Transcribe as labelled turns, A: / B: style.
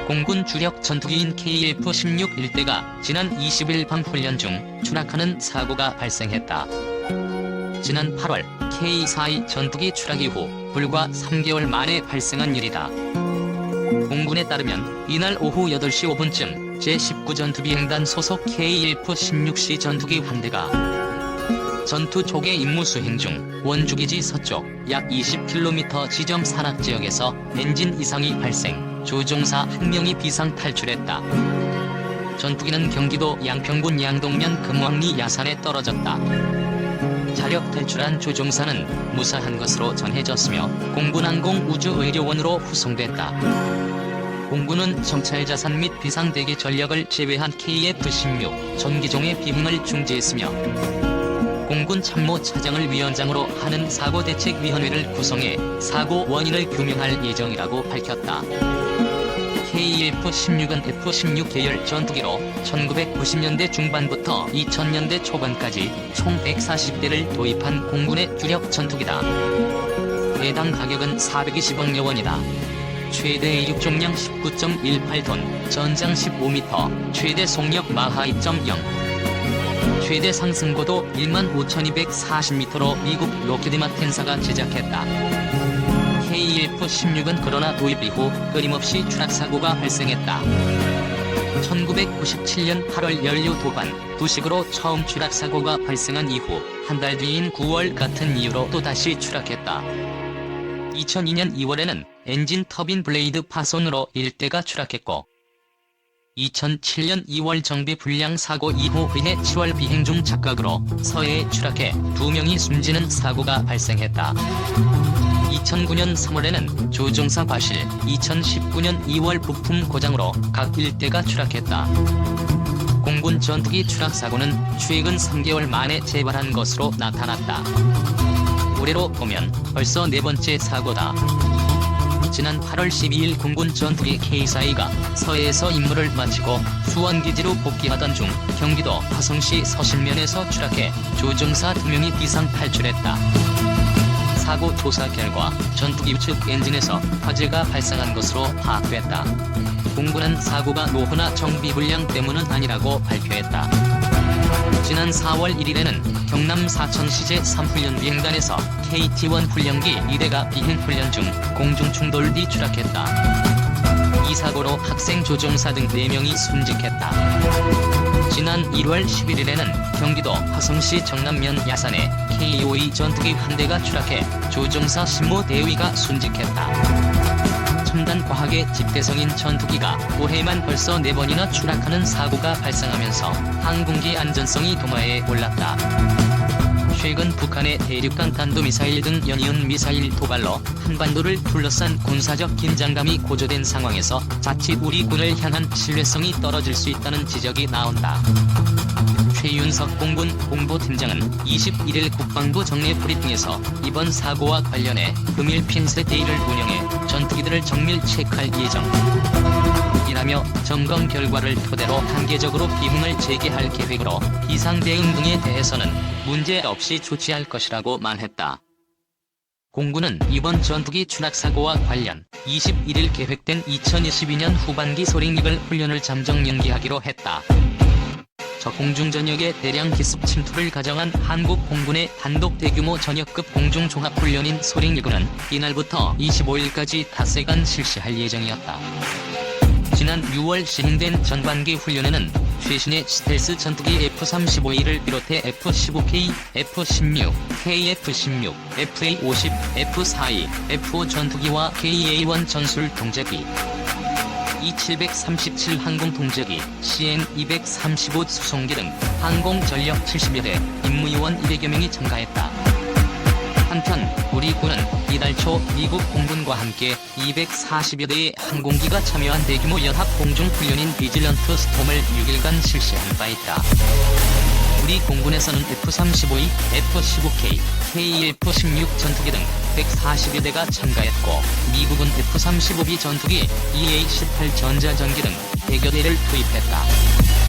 A: 공군 주력 전투기인 KF-16 일대가 지난 20일 밤 훈련 중 추락하는 사고가 발생했다. 지난 8월 K-42 전투기 추락 이후 불과 3개월 만에 발생한 일이다. 공군에 따르면 이날 오후 8시 5분쯤 제19전투비행단 소속 KF-16C 전투기 한 대가 전투 초계 임무 수행 중 원주기지 서쪽 약 20km 지점 산악지역에서 엔진 이상이 발생, 조종사 1명이 비상 탈출했다. 전투기는 경기도 양평군 양동면 금왕리 야산에 떨어졌다. 자력 탈출한 조종사는 무사한 것으로 전해졌으며 공군항공우주의료원으로 후송됐다. 공군은 정찰 자산 및 비상대기 전력을 제외한 KF-16 전기종의 비행을 중지했으며 공군 참모차장을 위원장으로 하는 사고대책위원회를 구성해 사고 원인을 규명할 예정이라고 밝혔다. KF-16은 F-16 계열 전투기로 1990년대 중반부터 2000년대 초반까지 총 140대를 도입한 공군의 주력 전투기다. 해당 가격은 420억여 원이다. 최대 이륙重량 19.18톤, 전장 15m, 최대 속력 마하 2.0, 최대 상승고도 15,240m로 미국 로키드 마틴사가 제작했다. KF-16은 그러나 도입 이후 끊임없이 추락사고가 발생했다. 1997년 8월 연료 도관, 부식으로 처음 추락사고가 발생한 이후 한 달 뒤인 9월 같은 이유로 또다시 추락했다. 2002년 2월에는 엔진 터빈 블레이드 파손으로 1대가 추락했고 2007년 2월 정비 불량 사고 이후 그해 10월 비행 중 착각으로 서해에 추락해 2명이 숨지는 사고가 발생했다. 2009년 3월에는 조종사 과실, 2019년 2월 부품 고장으로 각 1대가 추락했다. 공군 전투기 추락 사고는 최근 3개월 만에 재발한 것으로 나타났다. 올해로 보면 벌써 4번째 사고다. 지난 8월 12일 공군 전투기 K-42가 서해에서 임무를 마치고 수원기지로 복귀하던 중 경기도 화성시 서신면에서 추락해 조종사 2명이 비상 탈출했다. 사고 조사 결과 전투기 우측 엔진에서 화재가 발생한 것으로 파악됐다. 공군은 사고가 노후나 정비 불량 때문은 아니라고 발표했다. 지난 4월 1일에는 경남 사천시 제3훈련 비행단에서 KT-1 훈련기 2대가 비행훈련 중 공중충돌 뒤 추락했다. 이 사고로 학생 조종사 등 4명이 순직했다. 지난 1월 11일에는 경기도 화성시 정남면 야산에 K-52 전투기 한 대가 추락해 조종사 신모 대위가 순직했다. 첨단 과학의 집대성인 전투기가 올해만 벌써 4번이나 추락하는 사고가 발생하면서 항공기 안전성이 도마에 올랐다. 최근 북한의 대륙간 탄도미사일 등 연이은 미사일 도발로 한반도를 둘러싼 군사적 긴장감이 고조된 상황에서 자칫 우리 군을 향한 신뢰성이 떨어질 수 있다는 지적이 나온다. 최윤석 공군 홍보팀장은 21일 국방부 정례 브리핑에서 이번 사고와 관련해 금일 핀셋데이를 운영해 전투기들을 정밀 체크할 예정이라며 점검 결과를 토대로 단계적으로 비행을 재개할 계획으로 비상대응 등에 대해서는 문제없이 조치할 것이라고 말했다. 공군은 이번 전투기 추락사고와 관련 21일 계획된 2022년 후반기 소링익을 훈련을 잠정 연기하기로 했다. 저공중전역의 대량 기습 침투를 가정한 한국 공군의 단독 대규모 전역급 공중종합훈련인 소링1구는 이날부터 25일까지 닷새간 실시할 예정이었다. 지난 6월 시행된 전반기 훈련에는 최신의 스텔스 전투기 F-35A를 비롯해 F-15K, F-16, KF-16, FA-50, F-42, F-5 전투기와 KA-1 전술 동제기, E-737 항공통제기, CN-235 수송기 등 항공전력 70여 대, 임무요원 200여 명이 참가했다. 한편 우리 군은 이달 초 미국 공군과 함께 240여 대의 항공기가 참여한 대규모 연합공중훈련인 비질런트 스톰을 6일간 실시한 바 있다. 우리 공군에서는 F-35E, F-15K, KF-16 전투기 등 140여 대가 참가했고 미국은 F-35B 전투기, EA-18 전자전기 등 100여 대를 투입했다.